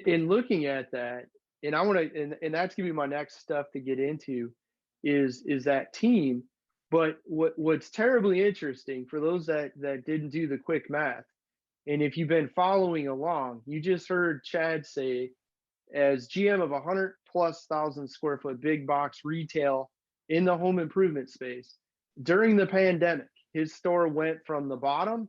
In looking at that, and I want to, and that's gonna be my next stuff to get into, is that team. But what's terribly interesting for those that didn't do the quick math, and if you've been following along, you just heard Chad say, as GM of 100,000+ square foot big box retail in the home improvement space, during the pandemic, his store went from the bottom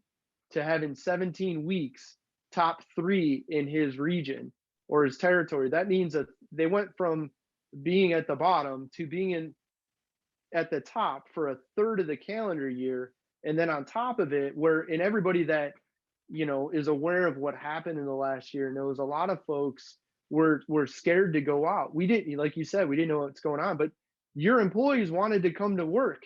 to having 17 weeks top three in his region or his territory. That means that they went from being at the bottom to being at the top for a third of the calendar year. And then on top of it, and everybody that is aware of what happened in the last year knows a lot of folks were scared to go out. We didn't, like you said, we didn't know what's going on, but your employees wanted to come to work.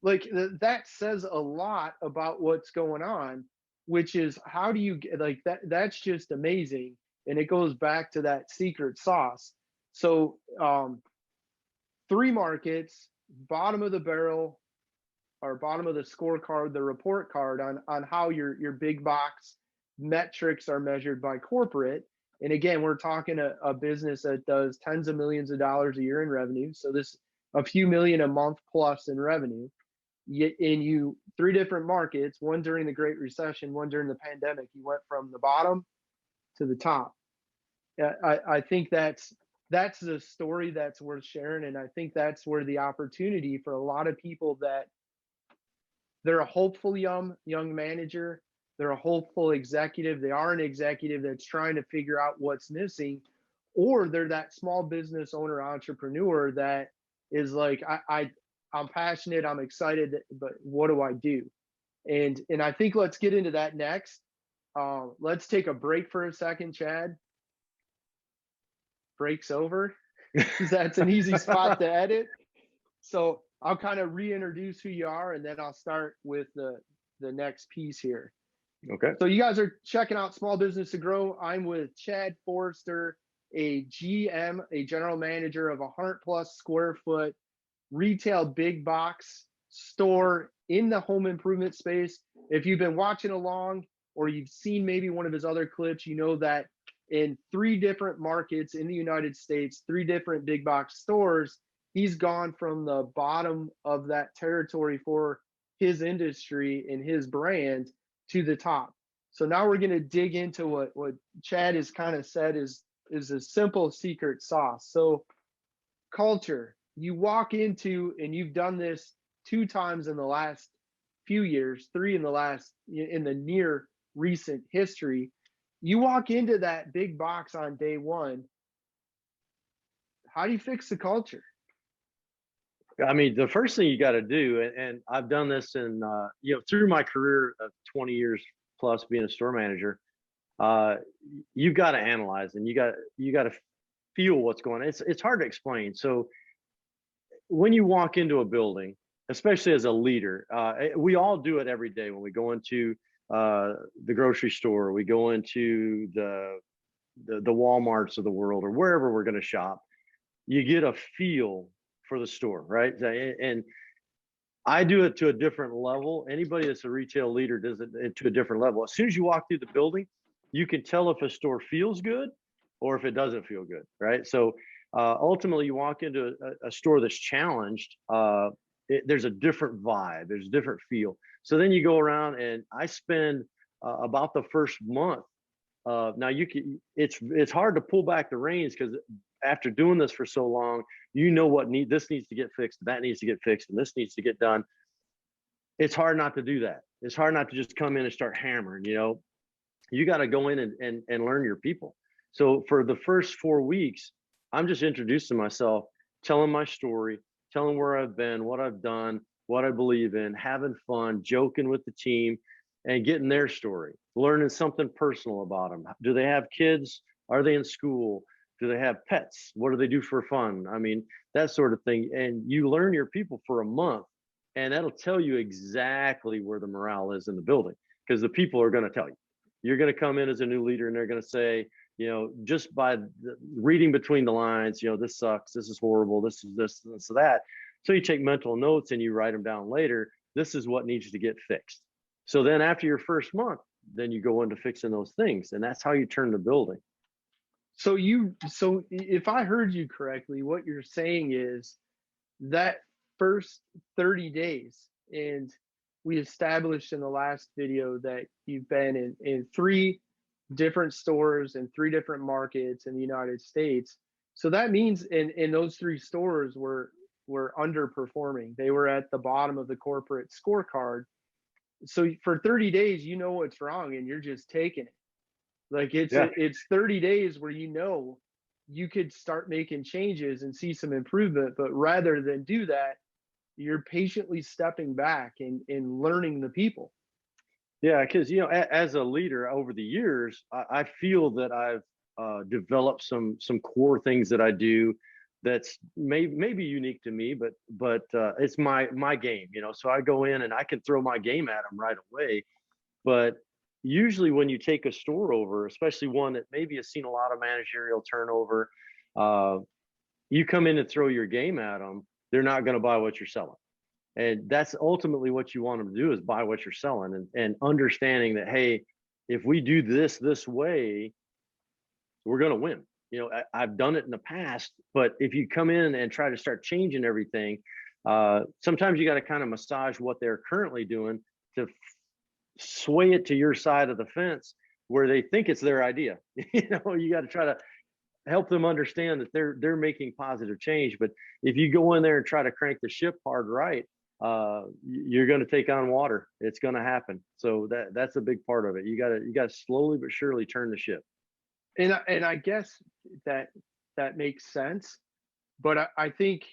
Like that says a lot about what's going on, which is how do you get like that? That's just amazing. And it goes back to that secret sauce. So three markets, bottom of the barrel or bottom of the scorecard, the report card on how your big box metrics are measured by corporate. And again, we're talking a business that does tens of millions of dollars a year in revenue. So this a few million a month plus in revenue. In you three different markets, one during the Great Recession, one during the pandemic, you went from the bottom to the top. I think that's the story that's worth sharing. And I think that's where the opportunity for a lot of people that they're a hopeful young manager, they're a hopeful executive, they are an executive that's trying to figure out what's missing, or they're that small business owner entrepreneur that is like, I'm passionate, I'm excited, but what do I do? And I think let's get into that next. Let's take a break for a second, Chad. Break's over. That's an easy spot to edit. So I'll kind of reintroduce who you are, and then I'll start with the next piece here. Okay. So you guys are checking out Small Business to Grow. I'm with Chad Forrester, a GM, a general manager of 100+square foot retail big box store in the home improvement space. If you've been watching along or you've seen maybe one of his other clips, you know that in three different markets in the United States, three different big box stores, he's gone from the bottom of that territory for his industry and his brand to the top. So now we're going to dig into what Chad has kind of said is a simple secret sauce. So culture, you walk into, and you've done this 2 times in the last few years, 3 in the near recent history. You walk into that big box on day one. How do you fix the culture? I mean, the first thing you got to do, and I've done this in, through my career of 20 years plus being a store manager, you've got to analyze, and you got to feel what's going on. It's hard to explain. So when you walk into a building, especially as a leader, we all do it every day when we go into the grocery store, we go into the Walmarts of the world, or wherever we're going to shop. You get a feel for the store, right? And I do it to a different level. Anybody that's a retail leader does it to a different level. As soon as you walk through the building, you can tell if a store feels good or if it doesn't feel good, right? So ultimately, you walk into a store that's challenged, there's a different vibe, there's a different feel. So then you go around, and I spend about the first month. Now it's hard to pull back the reins, because after doing this for so long, this needs to get fixed, that needs to get fixed, and this needs to get done. It's hard not to do that. It's hard not to just come in and start hammering. You got to go in and learn your people. So for the first 4 weeks, I'm just introducing myself, telling my story, telling where I've been, what I've done, what I believe in, having fun, joking with the team, and getting their story, learning something personal about them. Do they have kids? Are they in school? Do they have pets? What do they do for fun? I mean, that sort of thing. And you learn your people for a month, and that'll tell you exactly where the morale is in the building, because the people are going to tell you. You're going to come in as a new leader, and they're going to say, just by reading between the lines, this sucks, this is horrible, this is this and that. So you take mental notes and you write them down later. This is what needs to get fixed. So then after your first month, then you go into fixing those things, and that's how you turn the building. So if I heard you correctly, what you're saying is that first 30 days, and we established in the last video that you've been in three different stores in three different markets in the United States. So that means in those three stores were underperforming. They were at the bottom of the corporate scorecard. So for 30 days, you know what's wrong and you're just taking it. Like Yeah. it's 30 days where you know you could start making changes and see some improvement, but rather than do that, you're patiently stepping back and learning the people. Yeah, because as a leader over the years, I feel that I've developed some core things that I do that's maybe unique to me, but it's my game. So I go in and I can throw my game at them right away. But usually, when you take a store over, especially one that maybe has seen a lot of managerial turnover, uh, you come in and throw your game at them, they're not going to buy what you're selling. And that's ultimately what you want them to do, is buy what you're selling, and understanding that, hey, if we do this way, we're going to win. I've done it in the past, but if you come in and try to start changing everything, sometimes you got to kind of massage what they're currently doing to sway it to your side of the fence where they think it's their idea. You got to try to help them understand that they're making positive change. But if you go in there and try to crank the ship hard, right, you're going to take on water. It's going to happen. So that's a big part of it. You gotta slowly but surely turn the ship. And I guess that that makes sense, but I think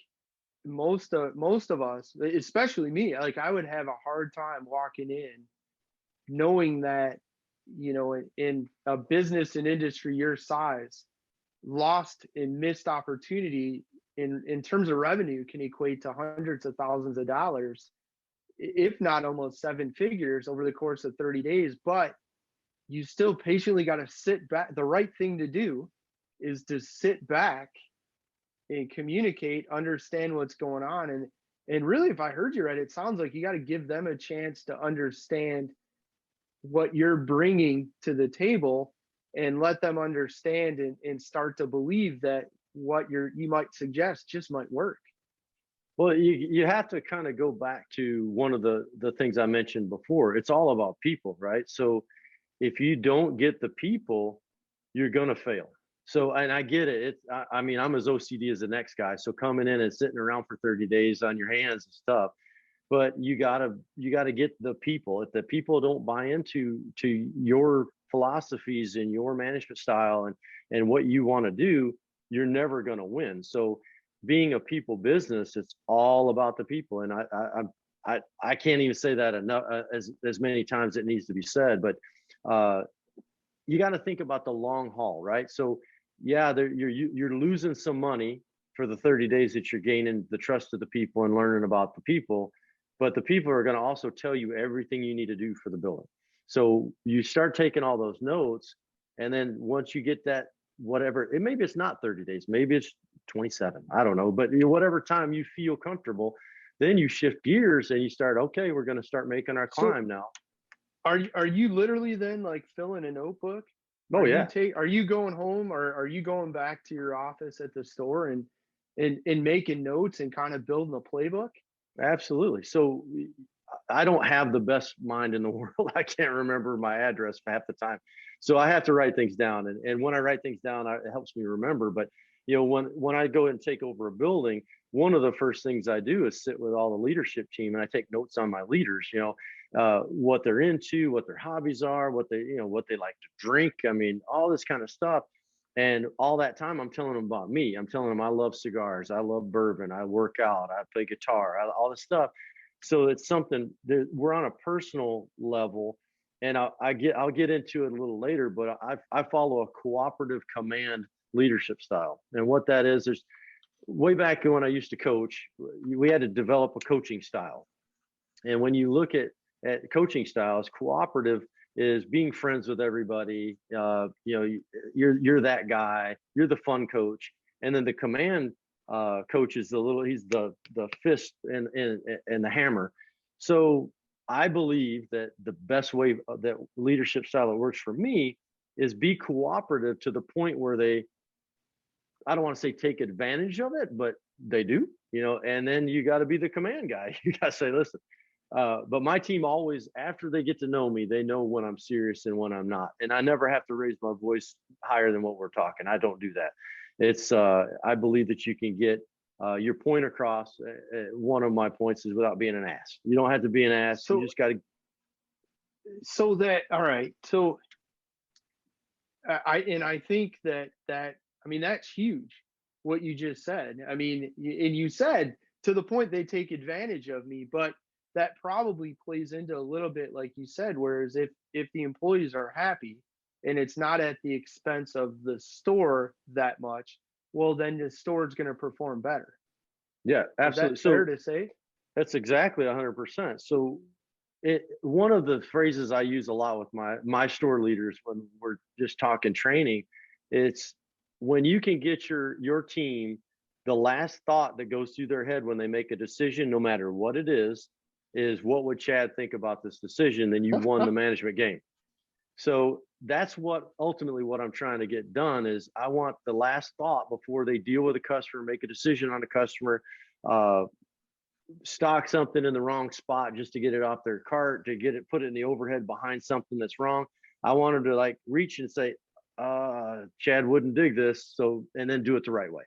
most of us, especially me, like I would have a hard time walking in knowing that, in a business and industry your size, lost and missed opportunity in terms of revenue can equate to hundreds of thousands of dollars, if not almost seven figures over the course of 30 days. But you still patiently got to sit back. The right thing to do is to sit back and communicate, understand what's going on. And really, if I heard you right, it sounds like you got to give them a chance to understand what you're bringing to the table, and let them understand and start to believe that what you might suggest just might work. Well, you have to kind of go back to one of the things I mentioned before. It's all about people, right? So if you don't get the people, you're going to fail. So, and I get it. I mean, I'm as OCD as the next guy. So coming in and sitting around for 30 days on your hands is tough. But you gotta get the people. If the people don't buy into your philosophies and your management style and what you want to do, you're never going to win. So being a people business, it's all about the people. And I can't even say that enough, as many times it needs to be said. But uh, you got to think about the long haul, right? So yeah, you're losing some money for the 30 days that you're gaining the trust of the people and learning about the people, but the people are going to also tell you everything you need to do for the building. So you start taking all those notes, and then once you get that, whatever it, maybe it's not 30 days, maybe it's 27, I don't know, but whatever time you feel comfortable, then you shift gears and you start, okay, we're going to start making our So climb now. are you literally then like filling a notebook? Oh yeah. Are you going home, or are you going back to your office at the store and making notes and kind of building a playbook? Absolutely. So I don't have the best mind in the world. I can't remember my address half the time. So I have to write things down. And when I write things down, it helps me remember. But when I go and take over a building, one of the first things I do is sit with all the leadership team and I take notes on my leaders, what they're into, what their hobbies are, what they like to drink. I mean, all this kind of stuff. And all that time, I'm telling them about me. I'm telling them I love cigars, I love bourbon, I work out, I play guitar, all this stuff. So it's something that we're on a personal level, and I'll get into it a little later. But I follow a cooperative command leadership style, and what that is way back when I used to coach, we had to develop a coaching style. And when you look at coaching styles, cooperative is being friends with everybody. You're that guy. You're the fun coach, and then the command coach is he's the fist and the hammer. So I believe that the best way that leadership style that works for me is be cooperative to the point where I don't want to say take advantage of it, but they do, and then you got to be the command guy. You got to say, listen, but my team always, after they get to know me, they know when I'm serious and when I'm not. And I never have to raise my voice higher than what we're talking. I don't do that. It's, I believe that you can get your point across. One of my points is without being an ass. You don't have to be an ass. You So just got to. all right. So I think I mean, that's huge what you just said. I mean, and you said to the point they take advantage of me, but that probably plays into a little bit like you said, whereas if the employees are happy and it's not at the expense of the store that much, well then the store is going to perform better. Yeah, Is absolutely. that fair So to say? that's exactly 100%. So one of the phrases I use a lot with my store leaders when we're just talking training, it's when you can get your team, the last thought that goes through their head when they make a decision, no matter what it is what would Chad think about this decision? Then you won the management game. So that's what ultimately what I'm trying to get done is I want the last thought before they deal with a customer, make a decision on a customer, uh, stock something in the wrong spot just to get it off their cart, to get it, put it in the overhead behind something that's wrong. I want them to like reach and say, Chad wouldn't dig this. So, and then do it the right way.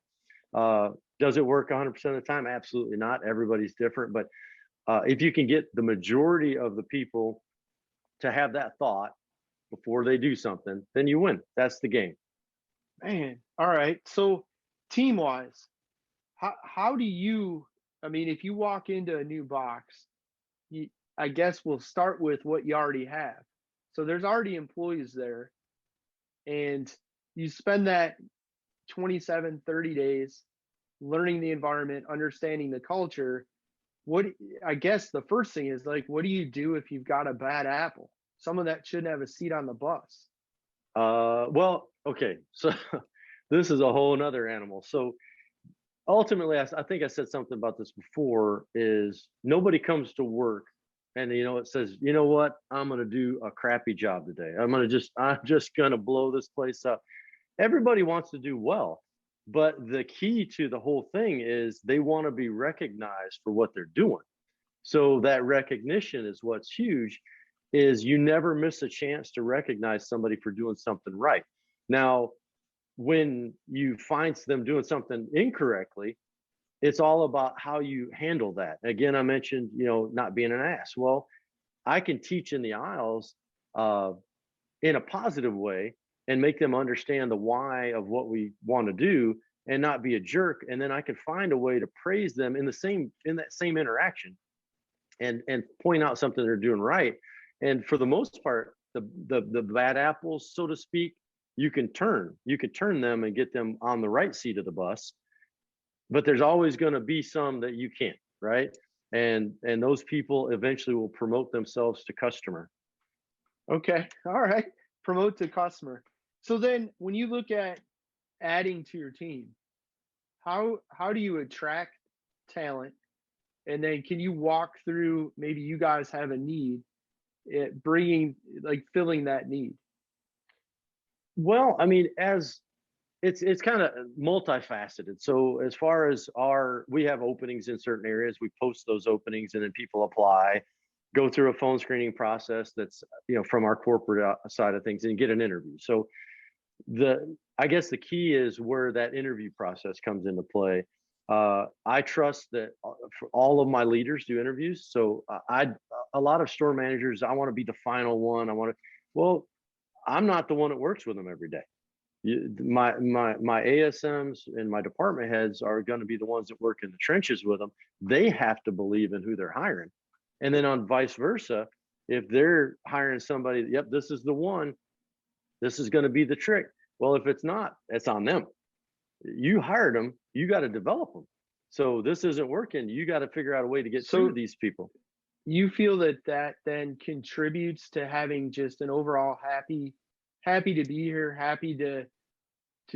Does it work 100% of the time? Absolutely not. Everybody's different. But if you can get the majority of the people to have that thought before they do something, then you win. That's the game. Man, all right. So team wise, how do you, I mean, if you walk into a new box, you, I guess we'll start with what you already have. So there's already employees there, and you spend that 27, 30 days learning the environment, understanding the culture. What, I guess the first thing is like, what do you do if you've got a bad apple? Someone that shouldn't have a seat on the bus. Well, okay. So this is a whole nother animal. So ultimately, I think I said something about this before, is nobody comes to work and it says, you know what, I'm going to do a crappy job today. I'm just going to blow this place up. Everybody wants to do well, but the key to the whole thing is they want to be recognized for what they're doing. So that recognition is what's huge, is you never miss a chance to recognize somebody for doing something right. Now, when you find them doing something incorrectly, it's all about how you handle that. Again, I mentioned, not being an ass. Well, I can teach in the aisles uh, in a positive way and make them understand the why of what we want to do and not be a jerk. And then I can find a way to praise them in that same interaction and point out something they're doing right. And for the most part, the bad apples, so to speak, you can turn them and get them on the right seat of the bus, but there's always going to be some that you can't, right? And those people eventually will promote themselves to customer. Okay. All right. Promote to customer. So then when you look at adding to your team, how do you attract talent? And then can you walk through, maybe you guys have a need, bringing, like, filling that need? Well, I mean, as it's kind of multifaceted. So as far as we have openings in certain areas, we post those openings and then people apply, go through a phone screening process that's, from our corporate side of things, and get an interview. So I guess the key is where that interview process comes into play. I trust that for all of my leaders do interviews. So a lot of store managers, I want to be the final one. Well, I'm not the one that works with them every day. My ASMs and my department heads are going to be the ones that work in the trenches with them. They have to believe in who they're hiring. And then on vice versa, if they're hiring somebody, yep, this is the one, this is going to be the trick. Well, if it's not, it's on them. You hired them, you got to develop them. So this isn't working. You got to figure out a way to get through to these people. You feel that then contributes to having just an overall happy to be here, happy to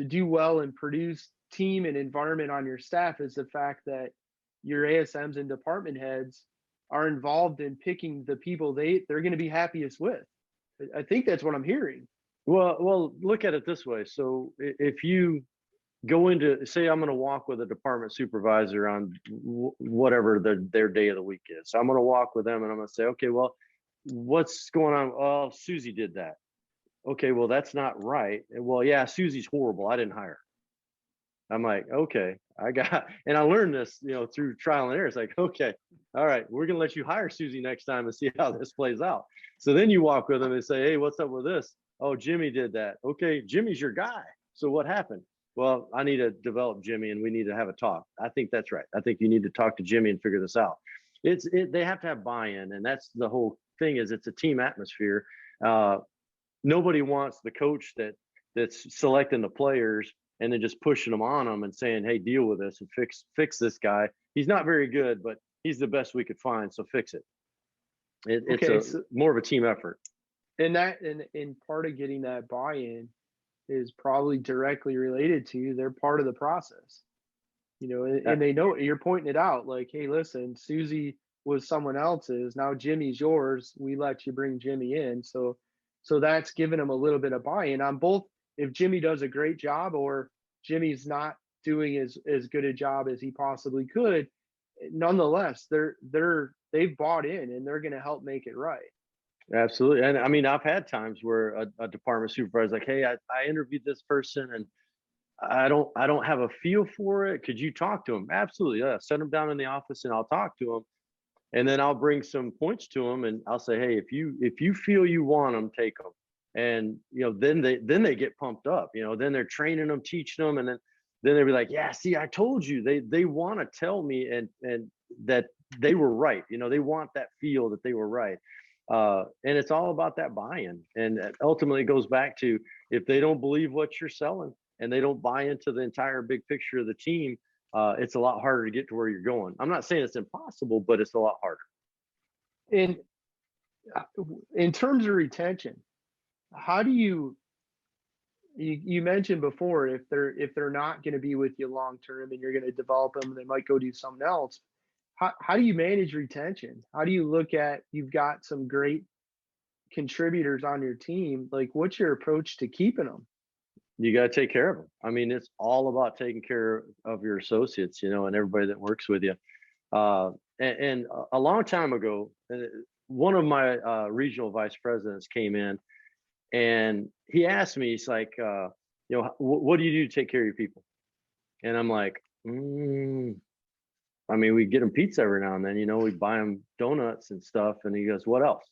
do well and produce team and environment on your staff, is the fact that your ASMs and department heads are involved in picking the people they're going to be happiest with. I think that's what I'm hearing. Well, look at it this way. So if you go into, say I'm going to walk with a department supervisor on whatever their day of the week is. So I'm going to walk with them and I'm going to say, okay, well, what's going on? Oh, Susie did that. Okay, well, that's not right. Well, yeah, Susie's horrible. I didn't hire her. I'm like, okay, I got, and I learned this, through trial and error. It's like, okay, all right, we're gonna let you hire Susie next time and see how this plays out. So then you walk with them and say, hey, what's up with this? Oh, Jimmy did that. Okay, Jimmy's your guy. So what happened? Well, I need to develop Jimmy, and we need to have a talk. I think that's right. I think you need to talk to Jimmy and figure this out. They have to have buy-in, and that's the whole thing. Is it's a team atmosphere. Uh, Nobody wants the coach that's selecting the players and then just pushing them on them and saying, hey, deal with this and fix this guy. He's not very good, but he's the best we could find, so fix it. It's Okay, a so more of a team effort. and part of getting that buy-in is probably directly related to they're part of the process. Uh, And they know you're pointing it out, like, hey, listen, Susie was someone else's, now Jimmy's yours, we let you bring Jimmy in. So that's giving them a little bit of buy-in on both. If Jimmy does a great job or Jimmy's not doing as good a job as he possibly could, nonetheless they've bought in and they're going to help make it right. Absolutely. And I mean, I've had times where a department supervisor is like, hey, I interviewed this person and I don't have a feel for it. Could you talk to him? Absolutely. Yeah. Send him down in the office and I'll talk to him. And then I'll bring some points to them and I'll say, hey, if you feel you want them, take them. And then they get pumped up. Then they're training them, teaching them, and then they'll be like, yeah, see, I told you. They want to tell me and that they were right. They want that feel that they were right. And it's all about that buy-in. And ultimately it goes back to, if they don't believe what you're selling and they don't buy into the entire big picture of the team, it's a lot harder to get to where you're going. I'm not saying it's impossible, but it's a lot harder. And in terms of retention, how do you mentioned before, if they're not going to be with you long term and you're going to develop them, they might go do something else. How do you manage retention? How do you look at, you've got some great contributors on your team, like what's your approach to keeping them? You got to take care of them. I mean, it's all about taking care of your associates, and everybody that works with you. And a long time ago, one of my regional vice presidents came in and he asked me, he's like, what do you do to take care of your people? And I'm like, I mean, we get them pizza every now and then, we buy them donuts and stuff. And he goes, what else?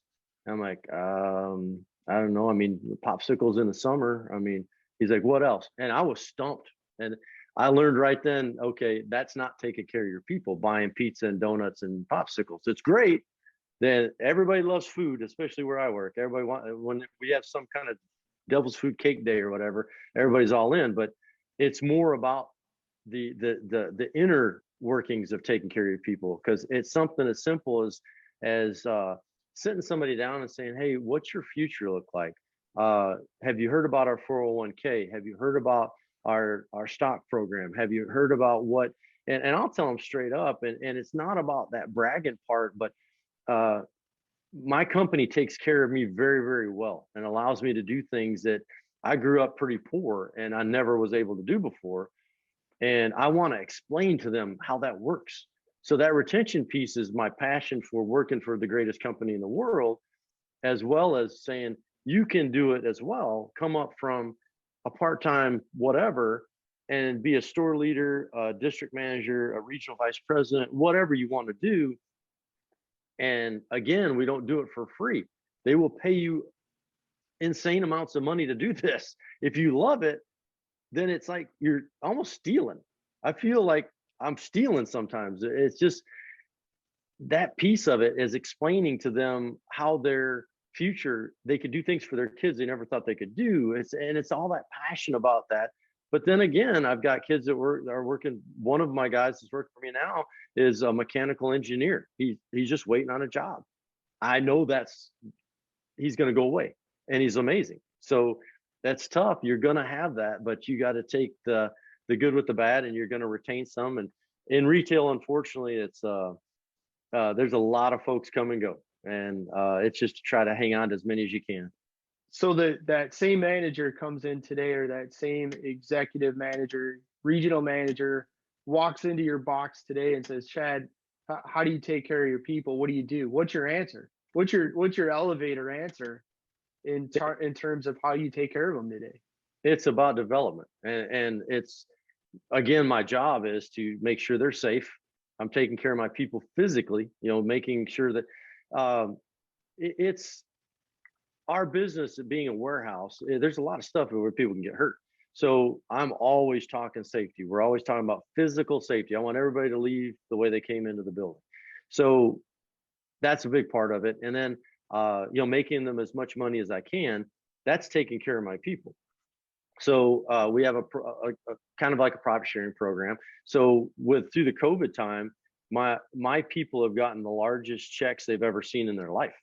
And I'm like, I don't know. I mean, popsicles in the summer. I mean, he's like, what else? And I was stumped. And I learned right then, okay, that's not taking care of your people, buying pizza and donuts and popsicles. It's great. Then everybody loves food, especially where I work. Everybody when we have some kind of devil's food cake day or whatever, everybody's all in. But it's more about the inner workings of taking care of your people, because it's something as simple as sitting somebody down and saying, hey, what's your future look like? Have you heard about our 401k? Have you heard about our stock program? Have you heard about what? And I'll tell them straight up, and it's not about that bragging part, but my company takes care of me very, very well and allows me to do things that I grew up pretty poor and I never was able to do before. And I want to explain to them how that works. So that retention piece is my passion for working for the greatest company in the world, as well as saying, you can do it as well. Come up from a part-time whatever and be a store leader, a district manager, a regional vice president, whatever you want to do. And again, we don't do it for free. They will pay you insane amounts of money to do this. If you love it, then it's like you're almost stealing. I feel like I'm stealing sometimes. It's just that piece of it is explaining to them how their future, they could do things for their kids they never thought they could do. It's all that passion about that. But then again, I've got kids that are working. One of my guys that's working for me now is a mechanical engineer. He's just waiting on a job. I know he's going to go away, and he's amazing. So that's tough. You're going to have that, but you got to take the good with the bad, and you're going to retain some. And in retail, unfortunately, it's there's a lot of folks come and go, and it's just to try to hang on to as many as you can. So that same manager comes in today, or that same executive manager, regional manager, walks into your box today and says, "Chad, how do you take care of your people? What do you do? What's your answer? What's your elevator answer in terms of how you take care of them today?" It's about development, and it's, again, my job is to make sure they're safe. I'm taking care of my people physically, making sure that it's our business of being a warehouse. There's a lot of stuff where people can get hurt. So I'm always talking safety. We're always talking about physical safety. I want everybody to leave the way they came into the building. So that's a big part of it. And then, making them as much money as I can, that's taking care of my people. So we have a kind of like a profit sharing program. So through the COVID time, my people have gotten the largest checks they've ever seen in their life,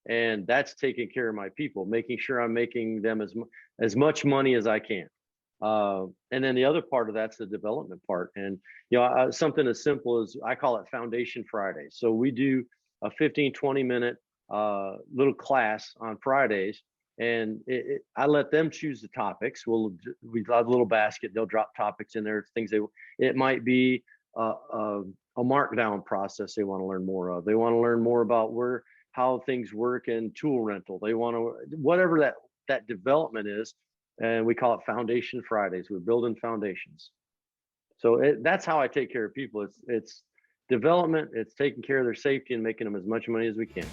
and that's taking care of my people, making sure I'm making them as much money as I can. And then the other part of that's the development part, and something as simple as, I call it Foundation Friday. So we do a 15-20 minute little class on Fridays, and I let them choose the topics. We have a little basket. They'll drop topics in there. Things it might be a markdown process they want to learn more of. They want to learn more about how things work in tool rental. They want to, whatever that development is, and we call it Foundation Fridays. We're building foundations. So that's how I take care of people. It's development. It's taking care of their safety and making them as much money as we can.